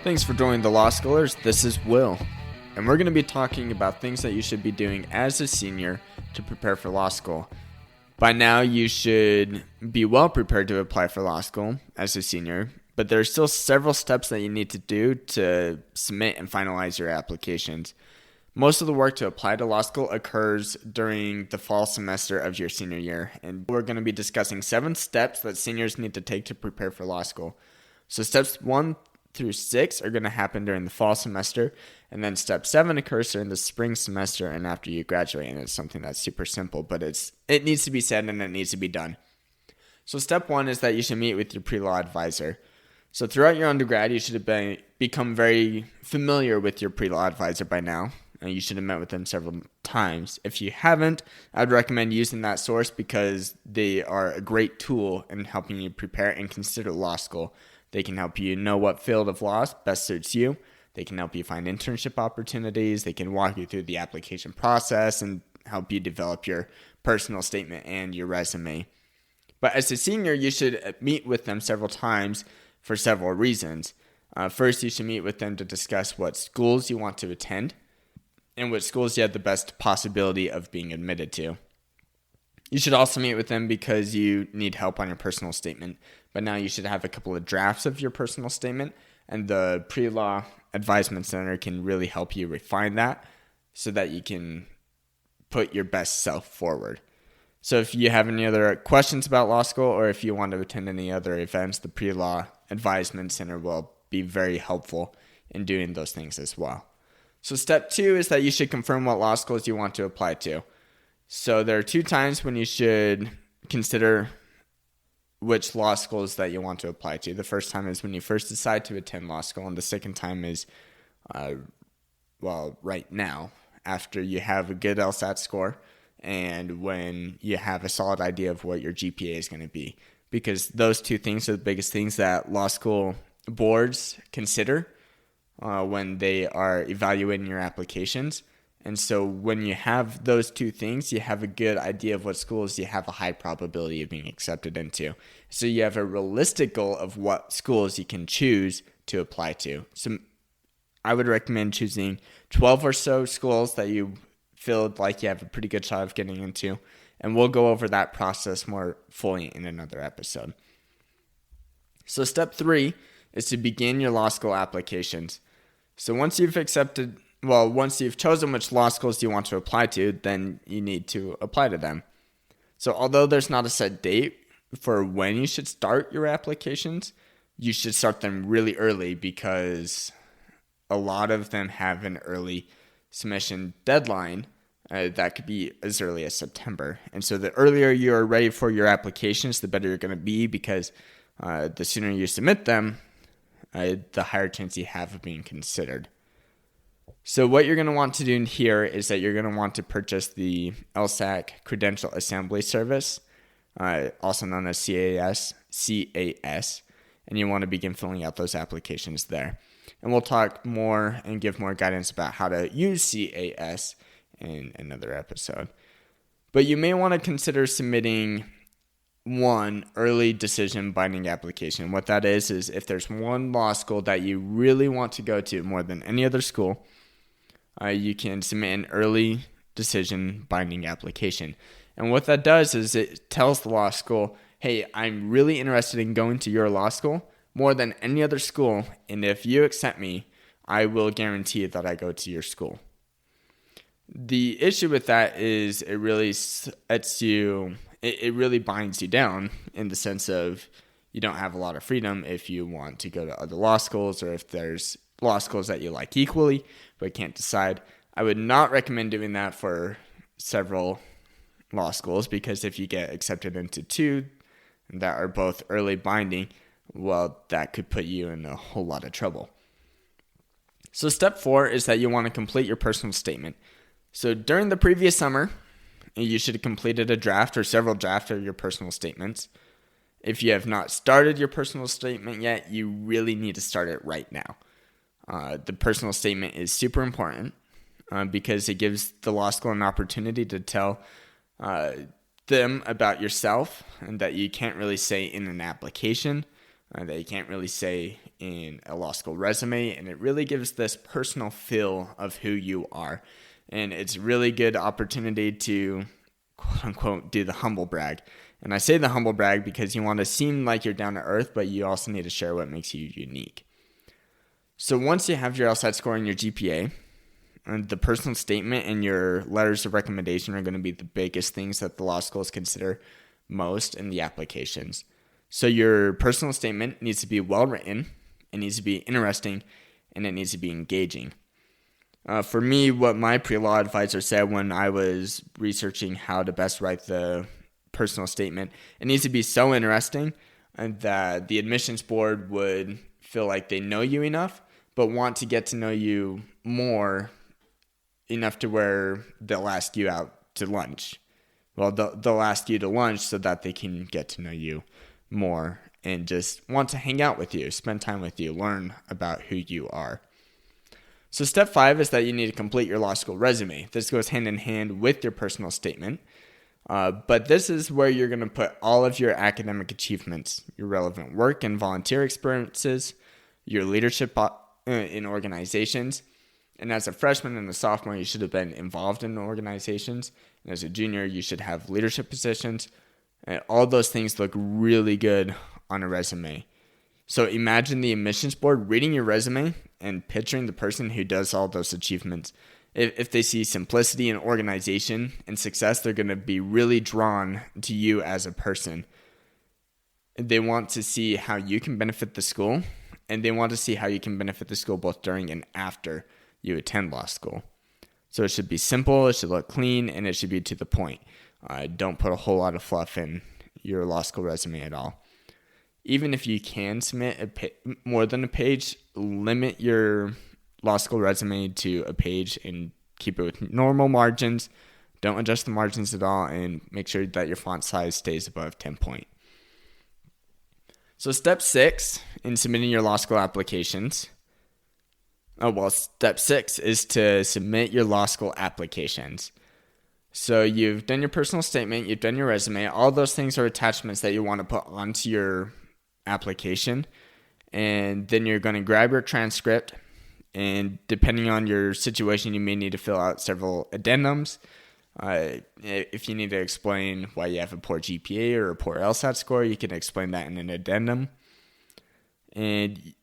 Thanks for joining the Law Scholars. This is Will, and we're going to be talking about things that you should be doing as a senior to prepare for law school. By now, you should be well prepared to apply for law school as a senior, but there are still several steps that you need to do to submit and finalize your applications. Most of the work to apply to law school occurs during the fall semester of your senior year, and we're going to be discussing 7 steps that seniors need to take to prepare for law school. So steps 1 through 6 are going to happen during the fall semester, and then step 7 occurs during the spring semester and after you graduate. And it's something that's super simple, but it needs to be said and it needs to be done. So step 1 is that you should meet with your pre-law advisor. So throughout your undergrad, you should have become very familiar with your pre-law advisor by now. And you should have met with them several times. If you haven't, I'd recommend using that source because they are a great tool in helping you prepare and consider law school. They can help you know what field of law best suits you. They can help you find internship opportunities. They can walk you through the application process and help you develop your personal statement and your resume. But as a senior, you should meet with them several times for several reasons. First, you should meet with them to discuss what schools you want to attend and what schools you have the best possibility of being admitted to. You should also meet with them because you need help on your personal statement. But now you should have a couple of drafts of your personal statement, and the Pre-Law Advisement Center can really help you refine that so that you can put your best self forward. So if you have any other questions about law school or if you want to attend any other events, the Pre-Law Advisement Center will be very helpful in doing those things as well. So step 2 is that you should confirm what law schools you want to apply to. So there are 2 times when you should consider which law schools that you want to apply to. The first time is when you first decide to attend law school, and the second time is, right now, after you have a good LSAT score and when you have a solid idea of what your GPA is going to be. Because those 2 things are the biggest things that law school boards consider when they are evaluating your applications. And so when you have those 2 things, you have a good idea of what schools you have a high probability of being accepted into. So you have a realistic goal of what schools you can choose to apply to. So I would recommend choosing 12 or so schools that you feel like you have a pretty good shot of getting into. And we'll go over that process more fully in another episode. So step 3 is to begin your law school applications. So once you've chosen which law schools you want to apply to, then you need to apply to them. So although there's not a set date for when you should start your applications, you should start them really early because a lot of them have an early submission deadline that could be as early as September. And so the earlier you're ready for your applications, the better you're going to be because the sooner you submit them, the higher chance you have of being considered. So what you're going to want to do here is that you're going to want to purchase the LSAC Credential Assembly Service, also known as CAS, and you want to begin filling out those applications there. And we'll talk more and give more guidance about how to use CAS in another episode. But you may want to consider submitting one early decision binding application. What that is if there's one law school that you really want to go to more than any other school, you can submit an early decision binding application. And what that does is it tells the law school, hey, I'm really interested in going to your law school more than any other school, and if you accept me, I will guarantee that I go to your school. The issue with that is it really binds you down in the sense of you don't have a lot of freedom if you want to go to other law schools or if there's law schools that you like equally but can't decide. I would not recommend doing that for several law schools because if you get accepted into 2 that are both early binding, well, that could put you in a whole lot of trouble. So step 4 is that you want to complete your personal statement. So during the previous summer, you should have completed a draft or several drafts of your personal statements. If you have not started your personal statement yet, you really need to start it right now. The personal statement is super important because it gives the law school an opportunity to tell them about yourself and that you can't really say in an application. that you can't really say in a law school resume, and it really gives this personal feel of who you are. And it's a really good opportunity to, quote unquote, do the humble brag. And I say the humble brag because you want to seem like you're down to earth, but you also need to share what makes you unique. So once you have your LSAT score and your GPA, the personal statement and your letters of recommendation are going to be the biggest things that the law schools consider most in the applications. So your personal statement needs to be well written, it needs to be interesting, and it needs to be engaging. For me, what my pre-law advisor said when I was researching how to best write the personal statement, it needs to be so interesting that the admissions board would feel like they know you enough, but want to get to know you more enough to where they'll ask you out to lunch. Well, they'll ask you to lunch so that they can get to know you more and just want to hang out with you, spend time with you, learn about who you are. So step 5 is that you need to complete your law school resume. This goes hand in hand with your personal statement. But this is where you're going to put all of your academic achievements, your relevant work and volunteer experiences, your leadership in organizations. And as a freshman and a sophomore, you should have been involved in organizations. And as a junior, you should have leadership positions. And all those things look really good on a resume. So imagine the admissions board reading your resume and picturing the person who does all those achievements. If they see simplicity and organization and success, they're going to be really drawn to you as a person. They want to see how you can benefit the school, and they want to see how you can benefit the school both during and after you attend law school. So it should be simple, it should look clean, and it should be to the point. Don't put a whole lot of fluff in your law school resume at all. Even if you can submit more than a page, limit your law school resume to a page and keep it with normal margins. Don't adjust the margins at all, and make sure that your font size stays above 10 point. So step 6 in submitting your law school applications. Step 6 is to submit your law school applications. So you've done your personal statement, you've done your resume. All those things are attachments that you want to put onto your application. And then you're going to grab your transcript. And depending on your situation, you may need to fill out several addendums. If you need to explain why you have a poor GPA or a poor LSAT score, you can explain that in an addendum. And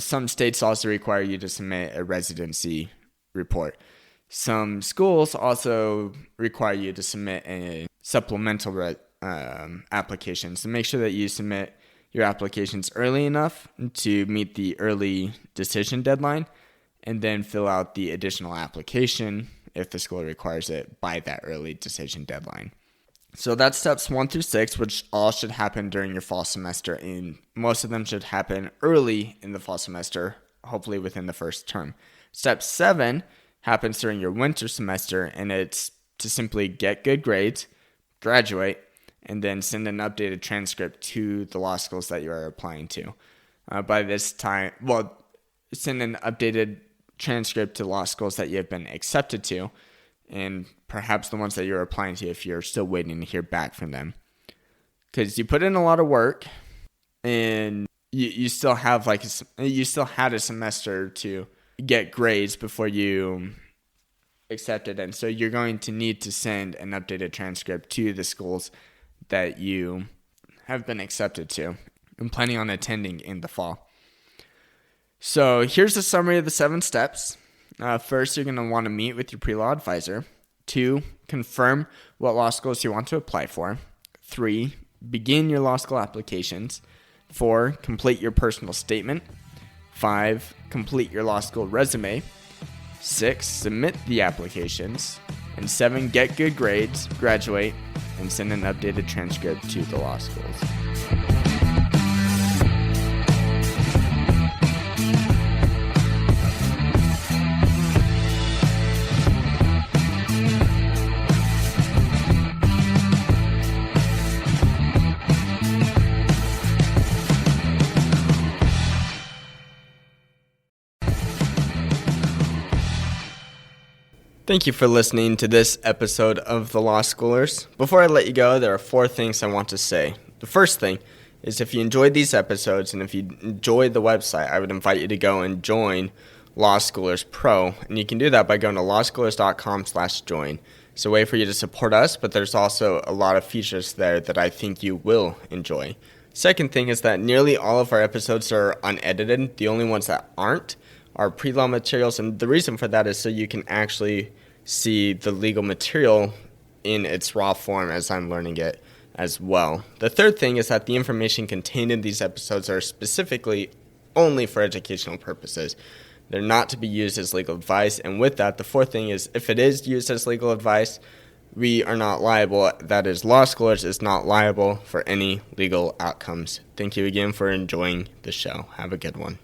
some states also require you to submit a residency report. Some schools also require you to submit a supplemental application. So make sure that you submit your applications early enough to meet the early decision deadline, and then fill out the additional application if the school requires it by that early decision deadline. So that's steps 1 through 6, which all should happen during your fall semester, and most of them should happen early in the fall semester, hopefully within the first term. Step 7 happens during your winter semester, and it's to simply get good grades, graduate, and then send an updated transcript to the law schools that you are applying to. By this time, send an updated transcript to law schools that you have been accepted to, and perhaps the ones that you're applying to if you're still waiting to hear back from them. Because you put in a lot of work, and you still have you still had a semester to get grades before you accepted, and so you're going to need to send an updated transcript to the schools that you have been accepted to and planning on attending in the fall. So here's a summary of the 7 steps. First, you're going to want to meet with your pre-law advisor. 2, confirm what law schools you want to apply for. 3, begin your law school applications. 4, complete your personal statement. 5, complete your law school resume. 6, submit the applications. And 7, get good grades, graduate, and send an updated transcript to the law schools. Thank you for listening to this episode of The Law Schoolers. Before I let you go, there are 4 things I want to say. The first thing is if you enjoyed these episodes and if you enjoyed the website, I would invite you to go and join Law Schoolers Pro. And you can do that by going to lawschoolers.com/join. It's a way for you to support us, but there's also a lot of features there that I think you will enjoy. Second thing is that nearly all of our episodes are unedited. The only ones that aren't are pre-law materials, and the reason for that is so you can actually see the legal material in its raw form as I'm learning it as well. The third thing is that the information contained in these episodes are specifically only for educational purposes. They're not to be used as legal advice. And with that, the fourth thing is if it is used as legal advice, we are not liable. That is, Law Schoolers is not liable for any legal outcomes. Thank you again for enjoying the show. Have a good one.